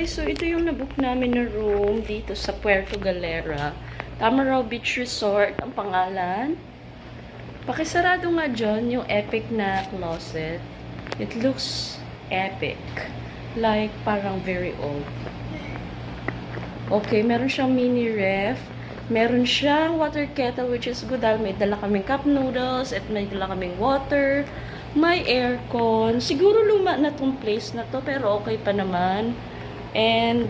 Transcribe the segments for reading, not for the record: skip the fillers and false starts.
guys, so ito yung nabook namin na room dito sa Puerto Galera. Tamaraw Beach Resort ang pangalan. Pakisarado nga dyan yung epic na closet. It looks epic. Like parang very old. Okay, meron siyang mini ref. Meron siyang water kettle which is good dahil may dala kaming cup noodles at may dala kaming water. May aircon. Siguro luma na tong place na to pero okay pa naman. And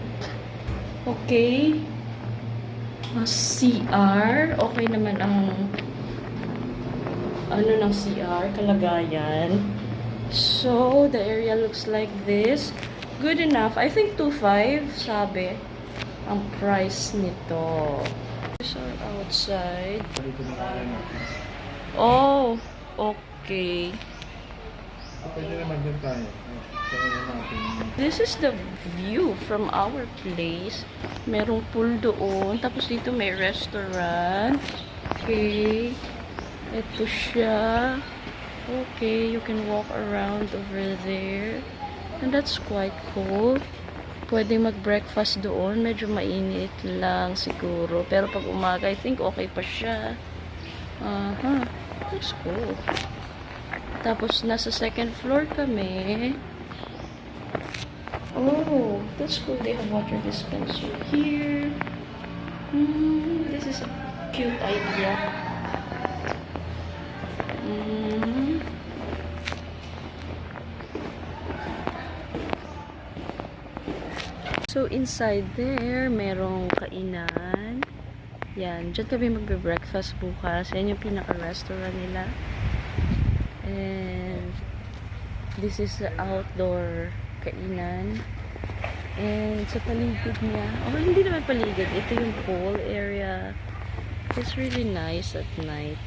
okay. CR. Okay naman ang ano ng CR, kalagayan. So, the area looks like this. Good enough. I think 2.5 sabi ang price nito. These are outside. Oh, okay. This is the view from our place. Merong pool doon. Tapos dito may restaurant. Okay. Ito siya. Okay, you can walk around over there. And that's quite cool. Pwede mag-breakfast doon. Medyo mainit lang siguro. Pero pag umaga, I think okay pa siya. That's cool. Tapos, nasa second floor kami. Oh, that's cool. They have water dispenser here. This is a cute idea. So, inside there, merong kainan. Yan. Diyan kami magbe-breakfast bukas. Yan yung pinaka-restaurant nila. And this is the outdoor kainan. And sa paligid niya, hindi naman paligid. Ito yung pool area. It's really nice at night.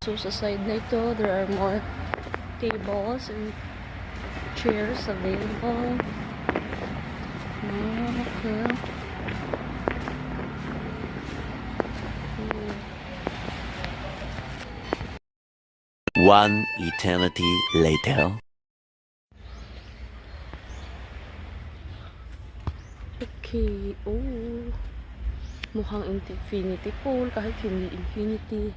So, sa side na ito, there are more tables and chairs available. Okay. One eternity later. Okay. Oh. Mukhang infinity pool kahit hindi infinity.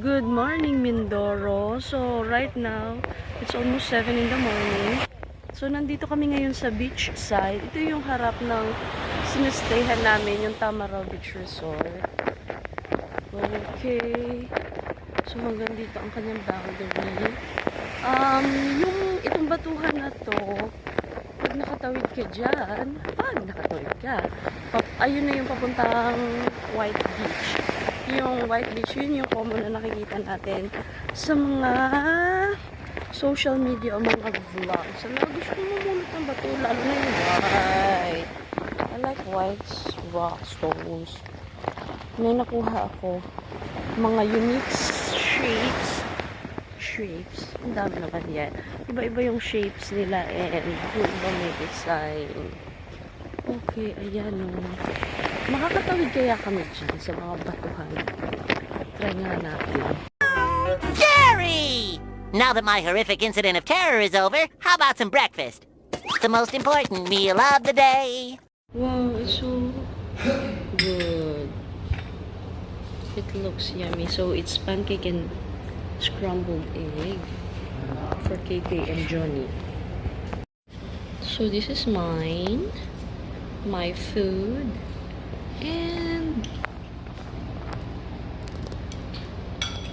Good morning, Mindoro. So, right now, it's almost 7 in the morning. So, nandito kami ngayon sa beach side. Ito yung harap ng sinistayhan namin, yung Tamaraw Beach Resort. Okay. So, hanggang dito ang kanyang boundary. Itong batuhan na to, pag nakatawid ka dyan, ayun na yung papuntang White Beach. Yung White Beach, yun yung common na nakikita natin sa mga social media o mga vlogs. So, gusto ko mamulot ng bato, lalo na yung white. I like white rock stones. May nakuha ako. Mga unique shapes. Ang dami naman yan. Iba-iba yung shapes nila and iba may design. Okay, ayan o. Makakatawid kaya kami dyan sa mga batuhan. Try nga natin. Jerry! Now that my horrific incident of terror is over, how about some breakfast? The most important meal of the day. Wow, it's so good. It looks yummy. So, it's pancake and scrambled egg for KK and Johnny. So, this is mine. My food.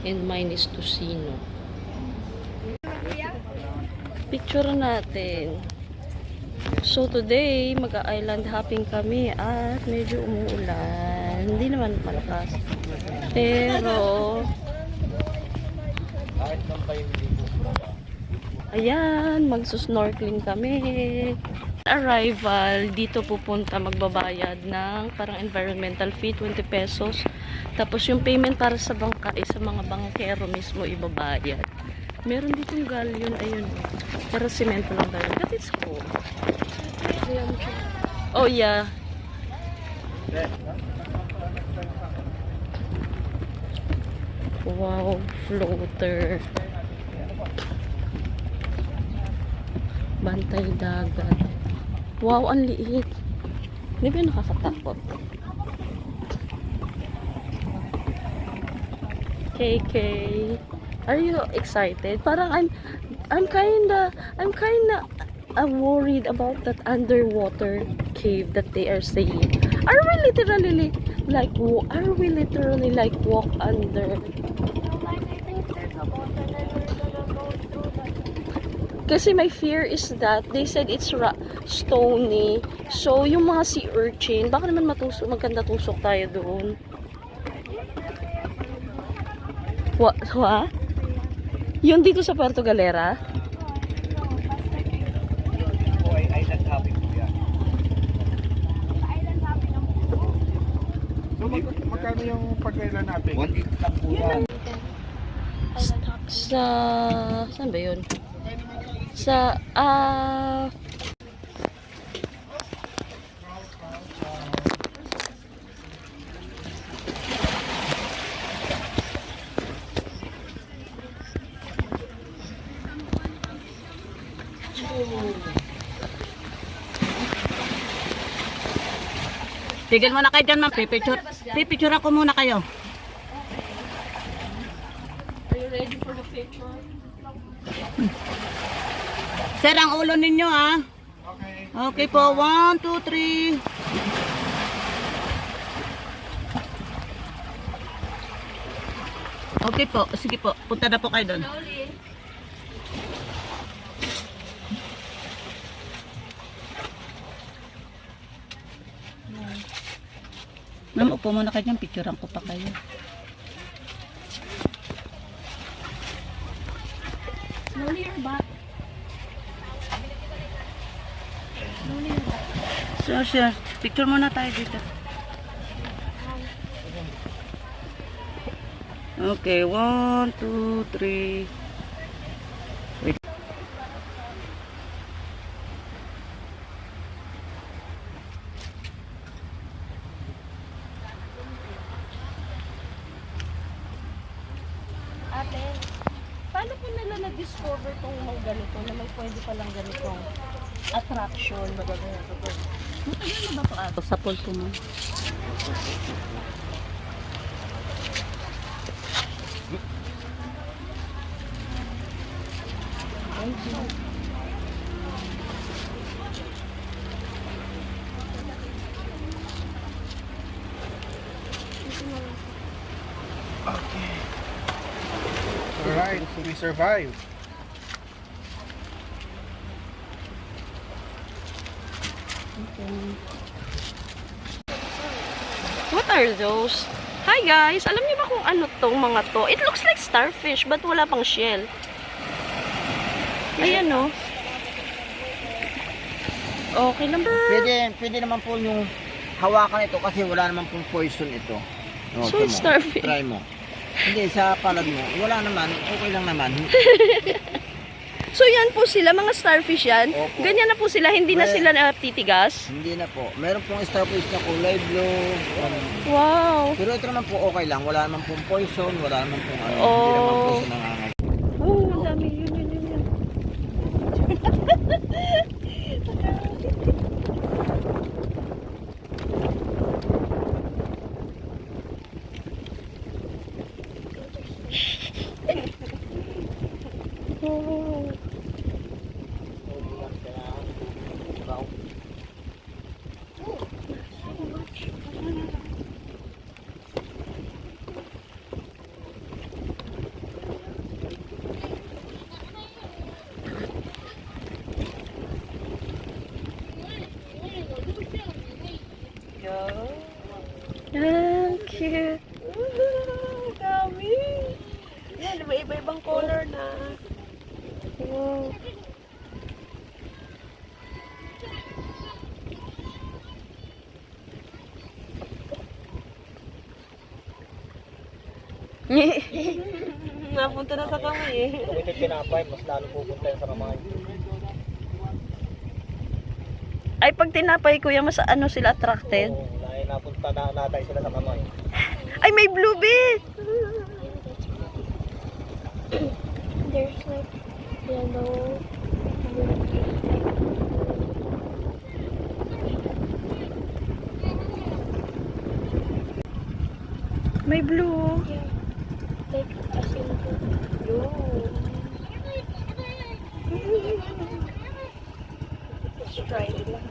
And mine is tocino. Picture natin. So today, mag-island hopping kami at medyo umuulan. Hindi naman malakas. Pero, ayan, magsusnorkeling kami. Arrival, dito pupunta magbabayad ng parang environmental fee, 20 pesos. Tapos yung payment para sa bangka ay sa mga bangkero mismo ibabayad. Meron ditong galleon, ayun. Pero simento lang tayo. But it's cool. Oh yeah. Wow, floater. Bantay dagat. Wow, ang liit. Hindi ba nakakatakot? KK, are you excited? Parang I'm kinda worried about that underwater cave that they are saying. Are we literally like walk under? Kasi my fear is that they said it's stony. So, yung mga sea urchin, baka naman maganda tusok tayo doon. What? Yun dito sa Puerto Galera? Island hopping po yan. So, magkano yung pag-island hopping? 1 lang po yan. Saan ba yun? Tigil muna kayo dyan, ma'am. Pipicture ako muna kayo. Are you ready for the picture? Sir, ang ulo ninyo, ah. Okay po. 1, 2, 3. Okay po. Sige po. Punta na po kayo doon. Ma'am, upo muna kayo dyan. Picturean ko pa kayo. Slowly your back. Sir. Picture muna tayo dito. Okay. 1, 2, 3. Wait. Ate, paano po nila na-discover tong mga ganito na may pwede palang ganitong attraction? Matagal na ba ito? Sa pool po, ma'am. Okay. Alright, we survived. What are those? Hi guys! Alam niyo ba kung ano tong mga to? It looks like starfish but wala pang shell. Ayan o. Okay lang ba? Pwede naman po yung hawakan ito kasi wala naman pong poison ito. No, So, it's starfish. Try mo. Hindi, sa palad mo. Wala naman. Okay lang naman. So yan po sila, mga starfish yan. Opo. Ganyan na po sila, hindi na Well, sila natitigas. Hindi na po. Meron pong starfish na kulay blue. Wow! Pero ito naman po okay lang. Wala naman pong poison. Wala naman pong ano. Oh. Hindi naman po siya nangangat. Oh, ang dami. Yun. Oh. Ang cute. Dami. Yan, may iba-ibang color na. Wow. Napunta na sa kamay eh. Kung ito pinapay, mas lalo pupunta yan sa kamay. Ay, pag tinapay kuya, mas ano sila attracted? Oo, dahil napunta na natay sila sa kamay. Ay, may bluebee! There's like yellow. May blue. Yeah. Like a simple blue. Stripe lang.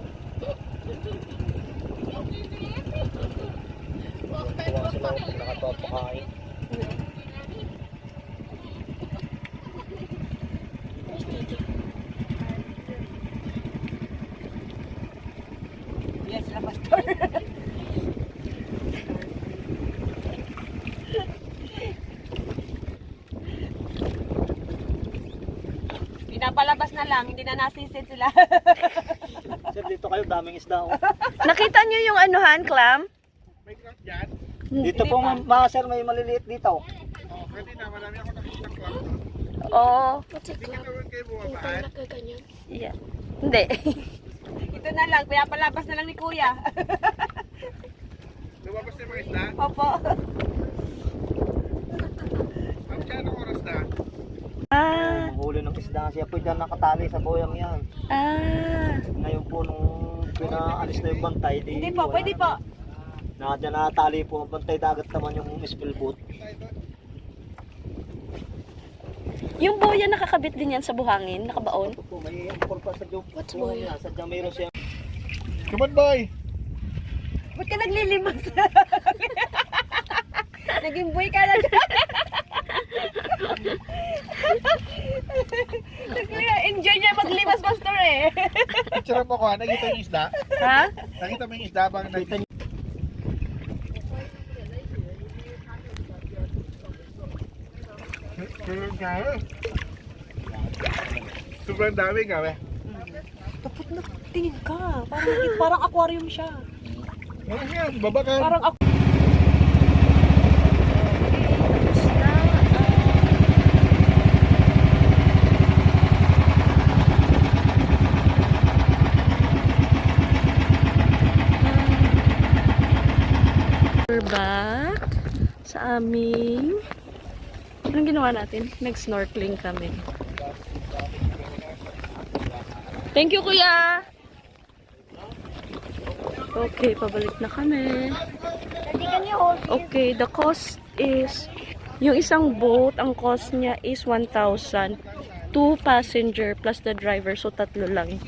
Tuwa sila kung nakatopakain. Yes, la pastor. Pinapalabas na lang, hindi na nasisid sila. Sir, dito kayo, daming isda. Oh. Nakita niyo yung anuhan, clam? May crack dyan. Dito po, mga sir, may maliliit dito. Oh, kanina marami ako nakita crack. Oo. What's a Hindi ka club? naman kayo Yung bumabaan. parang nakaganyan. Yeah. Hindi. Ito na lang, pinapalabas na lang ni kuya. Lumabas na yung mga isda. Opo. Ang kyanong oras na? Ah. Huli ng isda. Siya po dyan nakatali sa boyang yan. Ah. Ngayon po, nung pinaalis na yung bantay, Hindi po, pwede po. Dyan natali po ang bantay dagat naman yung speedboat. Yung boya nakakabit din yan sa buhangin, nakabaon. Ito po, may angkor pa sa joke. What's boya? Sa dyan mayroon siya. Come on, boy! Ba't ka naglilimas? Naging boy ka na dyan. Enjoy niya maglimas, pastor eh. Picture mo ko, nakita yung isda? Ha? Nakita mo yung isda bang nakita niyo? Sobrang dami nga, we. Tapos na, tingin ka. Parang aquarium siya. Ano yan? Babakan. Parang ako. We're back sa aming... Anong ginawa natin? Nag-snorkeling kami. Thank you, kuya! Okay, pabalik na kami. Okay, the cost is... Yung isang boat, ang cost niya is 1,000. 2 passenger plus the driver, so 3 lang.